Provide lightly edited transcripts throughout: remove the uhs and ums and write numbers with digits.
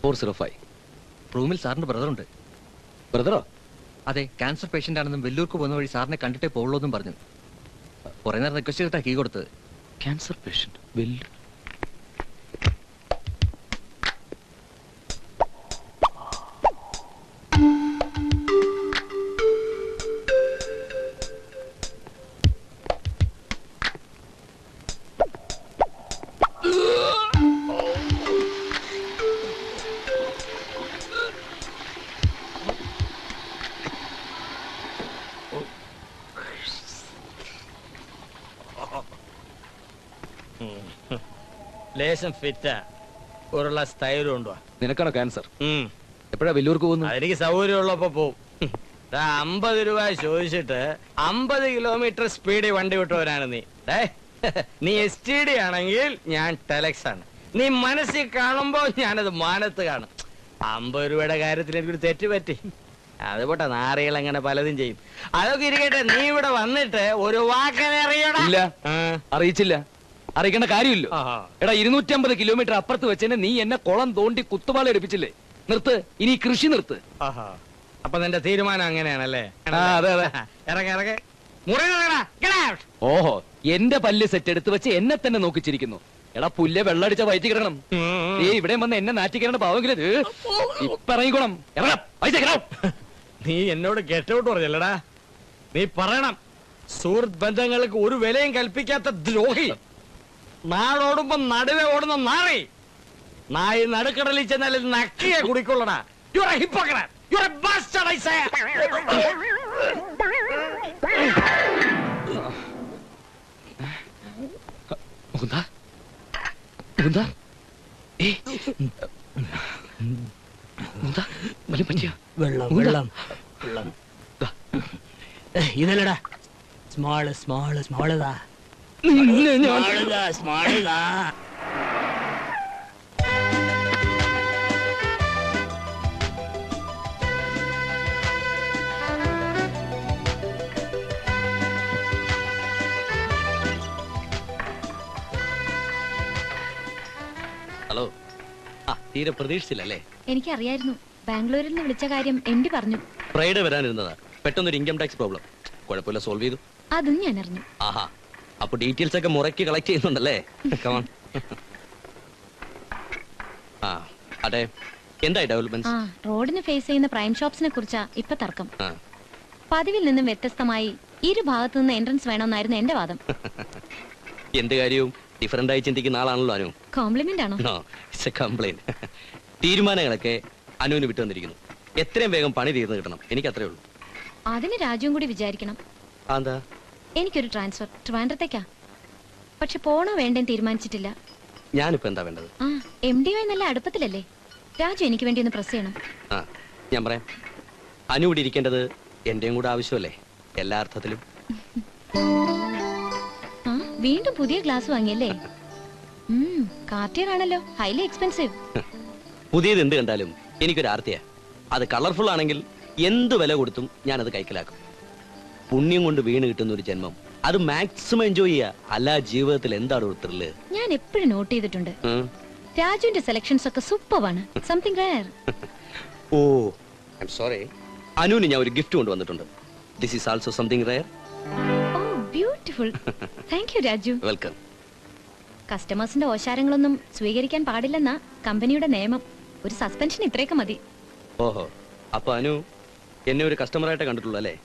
405. റൂമിൽ സാറിന്റെ ബ്രദറുണ്ട്. ബ്രദറോ? അതെ, ക്യാൻസർ പേഷ്യന്റ് ആണെന്നും വെല്ലൂർക്ക് പോകുന്ന വഴി സാറിനെ കണ്ടിട്ടേ പോകുള്ളൂ എന്നും പറഞ്ഞു. കുറെ നേരം റിക്വസ്റ്റ് ചെയ്തിട്ടാ കീ കൊടുത്തത്. Cancer patient Vellore. ലേശം ഫിറ്റാ, ഒരു ഗ്ലാസ് തൈര് കൊണ്ടുവാ. നിനക്കാണോ ക്യാൻസർ? എപ്പോഴാ വെല്ലൂർക്ക് പോകുന്നു? എനിക്ക് സൗകര്യമുള്ളപ്പോ പോവും. 50 രൂപ ചോദിച്ചിട്ട് 50 കിലോമീറ്റർ സ്പീഡിൽ വണ്ടി വിട്ടവരാണ് നീ. നീ STD ആണെങ്കിൽ ഞാൻ ടെലക്സ് ആണ്. നീ മനസ്സിൽ കാണുമ്പോ ഞാനത് മാനത്ത് കാണും. 50 രൂപയുടെ കാര്യത്തിൽ എനിക്കൊരു തെറ്റ് പറ്റി. അതുപോട്ടെ, നാറികൾ അങ്ങനെ പലതും ചെയ്യും. അതൊക്കെ ഇരിക്കട്ടെ, നീ ഇവിടെ വന്നിട്ട് ഒരു വാക്കനറിയണം. അറിയിച്ചില്ല, അറിയിക്കേണ്ട കാര്യമില്ലോ. എടാ, 250 കിലോമീറ്റർ അപ്പുറത്ത് വെച്ചെന്നെ നീ എന്നെ കുളം തോണ്ടി കുത്തുപാള എടുപ്പിച്ചില്ലേ? നിർത്ത്, ഇനി കൃഷി നിർത്ത്. അപ്പൊ നിന്റെ തീരുമാനം അങ്ങനെയാണല്ലേ? അതെ അതെ. ഇറങ്ങ. ഓഹോ, എന്റെ പല്ല് സെറ്റ് എടുത്ത് വെച്ച് എന്നെ തന്നെ നോക്കിച്ചിരിക്കുന്നു. എടാ പുല്ലെ, വെള്ളടിച്ച വയറ്റി കിടക്കണം. നീ ഇവിടെ വന്ന് എന്നെ നാറ്റിക്കേണ്ട പാവെങ്കിലും ഇപ്പൊ ഇറങ്ങിക്കോണം. നീ എന്നോട് ഗെറ്റൗട്ട് പറഞ്ഞല്ലടാ. നീ പറയണം, സുഹൃത്ത് ബന്ധങ്ങൾക്ക് ഒരു വിലയും കൽപ്പിക്കാത്ത ദ്രോഹി, നാടോടുമ്പോ നടുവേ ഓടുന്ന നാറി, നായി നടുക്കടലിൽ ചെന്നാൽ നക്കിയെ കുടിക്കൊള്ളടാ. You are a hypocrite, you are a bastard, I say. വെള്ളം ഇതല്ലടാ. Small small hello. തീരെ പ്രതീക്ഷിച്ചില്ലല്ലേ? എനിക്കറിയായിരുന്നു. ബാംഗ്ലൂരിൽ നിന്ന് വിളിച്ച കാര്യം എംഡി പറഞ്ഞു. ഫ്രൈഡേ വരാനിരുന്നതാ. പെട്ടെന്നൊരു ഇൻകം ടാക്സ് പ്രോബ്ലം. കുഴപ്പമില്ല, സോൾവ് ചെയ്തു. അതും ഞാൻ അറിഞ്ഞു. ആഹാ, അപ്പൊ ഡീറ്റെയിൽസ് ഒക്കെ മുറയ്ക്ക് കളക്ട് ചെയ്യുന്നുണ്ടല്ലേ? കമോൺ. അതെ, എന്തായി ഡെവലപ്മെന്റ്സ്? റോഡിന് ഫേസ് ചെയ്യുന്ന പ്രൈം ഷോപ്സിനെ കുറിച്ചാ ഇപ്പൊ തർക്കം. പതിവിൽ നിന്നും വ്യത്യസ്തമായി ഇരു ഭാഗത്തു നിന്ന് എൻട്രൻസ് വേണമെന്നായിരുന്നു എന്റെ വാദം. എന്ത് കാര്യവും ഡിഫറന്റ് ആയി ചിന്തിക്കുന്ന ആളാണല്ലോ അനു. കോംപ്ലിമെന്റ് ആണോ? It's a complaint. തീരുമാനങ്ങളൊക്കെ അനുവിന് വിട്ടു വന്നിരിക്കുന്നു. എത്രയും വേഗം പണി തീർന്നു കിട്ടണം, എനിക്ക് അത്രേ ഉള്ളൂ. അതിന് രാജുവും കൂടി വിചാരിക്കണം. എന്താ? എനിക്കൊരു ട്രാൻസ്ഫർ ട്രിവാൻഡ്രത്തേക്കാ. പക്ഷെ പോണോ വേണ്ടെന്ന് തീരുമാനിച്ചിട്ടില്ല. ഞാനിപ്പോ എന്താ വേണ്ടത്? MD നല്ല അടുപ്പത്തിലല്ലേ? രാജു എനിക്ക് വേണ്ടി ഒന്ന് പ്രസ് ചെയ്യണം. ഞാൻ പറയാം. അനു ഇവിടെ ഇരിക്കേണ്ടത് എന്റെയും കൂടെ ആവശ്യമല്ലേ, എല്ലാ അർത്ഥത്തിലും. വീണ്ടും പുതിയ ഗ്ലാസ് വാങ്ങിയല്ലേ? കാർട്ടിയർ ആണല്ലോ, ഹൈലി എക്സ്പെൻസീവ്. പുതിയത് എന്ത് കണ്ടാലും എനിക്കൊരു ആർത്തിയാ. അത് കളർഫുൾ ആണെങ്കിൽ എന്ത് വില കൊടുത്തും ഞാനത് കൈക്കലാക്കും. പുണ്യം കൊണ്ട് വീണ് കിട്ടുന്ന ഒരു ജന്മം, അത് മാക്സിമം എൻജോയ് ചെയ്യാ. അല്ല, ജീവിതത്തിൽ എന്താണ് ഒരു ത്രില്ല്? ഞാൻ എപ്പോഴും നോട്ട് ചെയ്തിട്ടുണ്ട്, രാജുവിന്റെ സെലക്ഷൻസ് ഒക്കെ സൂപ്പറാണ്. Something rare. Oh, I am sorry. അനുവിന് ഞാൻ ഒരു ഗിഫ്റ്റ് കൊണ്ടുവന്നിട്ടുണ്ട്. This is also something rare. Oh, beautiful. Thank you Raju. Welcome. കസ്റ്റമേഴ്സിന്റെ ഓശാരങ്ങളൊന്നും സ്വീകരിക്കാൻ പാടില്ലെന്ന കമ്പനിയുടെ നിയമം. ഒരു സസ്പെൻഷൻ ഇത്രയൊക്കെ മതി. ഓഹോ, അപ്പൊ അനു എന്നെ ഒരു കസ്റ്റമറായിട്ട് കണ്ടിട്ടുള്ളൂ അല്ലേ?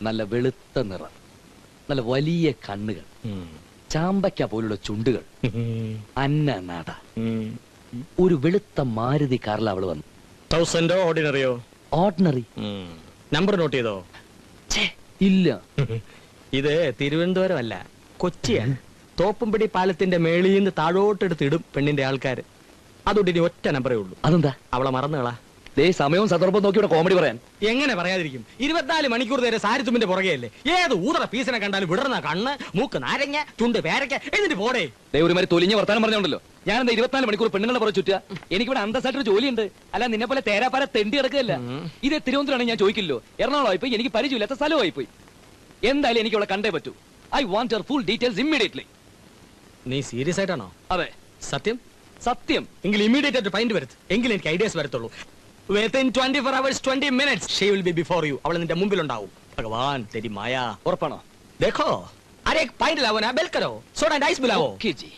നല്ല വെളുത്ത നിറം, നല്ല വലിയ കണ്ണുകൾ, ചാമ്പയ്ക്ക പോലുള്ള ചുണ്ടുകൾ, അന്ന നട, ഒരു വെളുത്ത മാരുതി കാറിൽ അവള് വന്നു. 1000 ഓർഡിനറിയോ? ഓർഡിനറി. നമ്പർ നോട്ട് ചെയ്തോ? ഇല്ല. ഇത് തിരുവനന്തപുരം അല്ല, കൊച്ചിയാണ്. തോപ്പുംപടി പാലത്തിന്റെ മേളിന്ന് താഴോട്ടെടുത്ത് ഇടും പെണ്ണിന്റെ ആൾക്കാര്. അതുകൊണ്ട് ഇനി ഒറ്റ നമ്പറേ ഉള്ളൂ. അതെന്താ? അവളെ മറന്നുകളാ. ദേ സമയവും സന്ദർഭവും നോക്കി ഇവിടെ കോമഡി പറയാൻ. എങ്ങനെ പറയാതിരിക്കും? 24 മണിക്കൂർ നേരെ സാരിത്തുമ്പിന്റെ പുറകെയല്ലേ. ഏത് ഊതറ പീസിനെ കണ്ടാലും വിടർന്ന കണ്ണ്, മൂക്ക് നാരങ്ങ, ചുണ്ട് പേരയ്ക്ക, എന്നിട്ട് പോടേ. ദേ ഒരുമാതിരി തൊലിഞ്ഞ വർത്താനം പറഞ്ഞോണ്ടല്ലോ. ഞാൻ എന്താ 24 മണിക്കൂർ പെണ്ണുങ്ങളെ പുറകെ ചുറ്റുക? എനിക്കിവിടെ അന്തസ്സായിട്ടൊരു ജോലിയുണ്ട്. അല്ല നിന്നെ പോലെ തേരാപ്പാര തെണ്ടി കിടക്കുകയല്ല. ഇത് തിരുവനന്തപുരമാണ്, ഞാൻ ചോദിക്കില്ലോ. എറണാകുളമായി പോയി, എനിക്ക് പരിചയമില്ലാത്ത സ്ഥലമായി പോയി. എന്തായാലും എനിക്ക് അവളെ കണ്ടേ പറ്റൂ. I want Har full details immediately. നീ സീരിയസ് ആയിട്ടാണോ? അതെ, സത്യം. സത്യം. എങ്കിൽ ഇമ്മീഡിയറ്റ് ആയിട്ട് ഫൈൻഡ് വരുത്ത്. എങ്കിൽ എനിക്ക് ഐഡിയാസ് വരത്തുള്ളൂ. Within 24 hours 20 minutes she will be before you. അവൾ നിന്റെ മുമ്പിൽ ഉണ്ടാവും. ഭഗവാൻ തെരി മായ. ഉറപ്പാണോ? देखो अरे एक पॉइंट लाओ ना, बेल करो, सोडा एंड आइस मिलाओ. Okay G.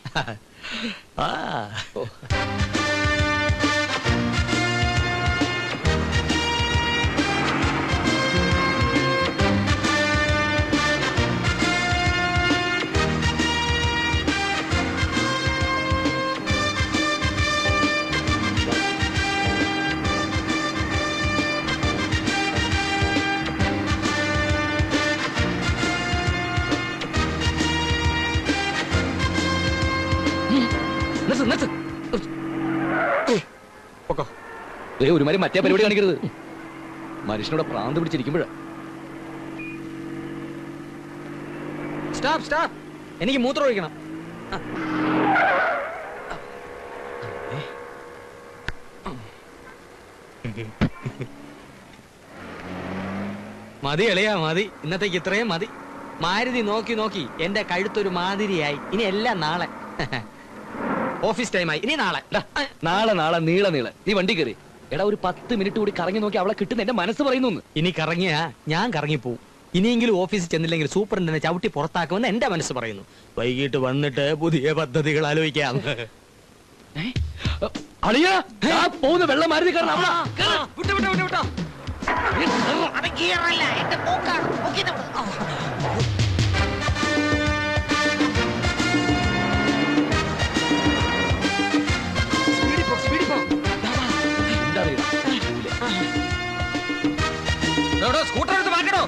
ഒരുമാതിരി മറ്റേ പരിപാടി കാണിക്കരുത്. മനുഷ്യനോട് പ്രാന്ത് പിടിച്ചിരിക്കുമ്പോഴാ. സ്റ്റോപ്പ് സ്റ്റോപ്പ്, എനിക്ക് മൂത്രം ഒഴിക്കണം. മതി എളിയാ മതി, ഇന്നത്തേക്ക് ഇത്രയും മതി. മാരുതി നോക്കി നോക്കി എന്റെ കഴുത്തൊരു മാതിരിയായി. ഇനി എല്ലാം നാളെ. ഓഫീസ് ടൈമായി, ഇനി നാളെ. നാളെ നാളെ നീള നീള നീ വണ്ടി കയറി. എടാ ഒരു 10 മിനിറ്റ് കൂടി കറങ്ങി നോക്കി അവളെ കിട്ടുന്ന എന്റെ മനസ്സ് പറയുന്നു. ഇനി കറങ്ങിയാ ഞാൻ കറങ്ങിപ്പോവും. ഇനിയെങ്കിലും ഓഫീസിൽ ചെന്നില്ലെങ്കിൽ സൂപ്പറിനെ ചവിട്ടി പുറത്താക്കുമെന്ന് എന്റെ മനസ്സ് പറയുന്നു. വൈകിട്ട് വന്നിട്ട് പുതിയ പദ്ധതികൾ ആലോചിക്കാം. അളിയാ പോകുന്ന വെള്ളം മാരുതി കാരണം സ്കൂട്ടർ എടുത്ത് മാറ്റണോ?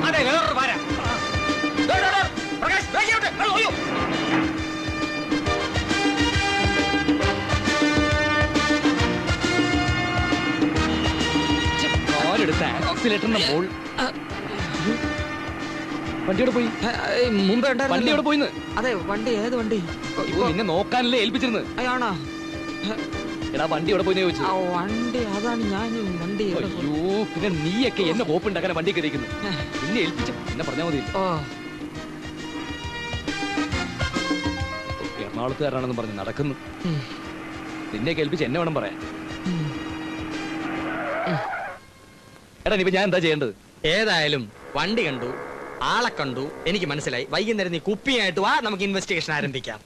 അതെ, വേറൊരു പാര. ആക്സിലേറ്ററിന്റെ മോൾ വണ്ടിയോടെ പോയി. മുമ്പേ വണ്ടിയോടെ പോയിന്ന്. അതെ, വണ്ടി ഏത് വണ്ടി? നിന്നെ നോക്കാനല്ലേ ഏൽപ്പിച്ചിരുന്നത്. ആണോ? എടാ വണ്ടി എവിടെ പോയി ചോദിച്ചു. വണ്ടി അതാണ് ഞാൻ. വണ്ടി അയ്യോ, പിന്നെ നീയൊക്കെ എന്നെ കോപ്പുണ്ടാക്കാൻ വണ്ടി കയറിയിരിക്കുന്നു. നിന്നെ ഏൽപ്പിച്ചു എന്നെ പറഞ്ഞാൽ മതി. എറണാകുളത്തുകാരാണെന്ന് പറഞ്ഞ് നടക്കുന്നു. നിന്നെയൊക്കെ ഏൽപ്പിച്ച് എന്നെ വേണം പറയാൻ. എടാ ഇനിയിപ്പോ ഞാൻ എന്താ ചെയ്യേണ്ടത്? ഏതായാലും വണ്ടി കണ്ടു, ആളെ കണ്ടു, എനിക്ക് മനസ്സിലായി. വൈകുന്നേരം നീ കുപ്പിയായിട്ട് വാ, നമുക്ക് ഇൻവെസ്റ്റിഗേഷൻ ആരംഭിക്കാം.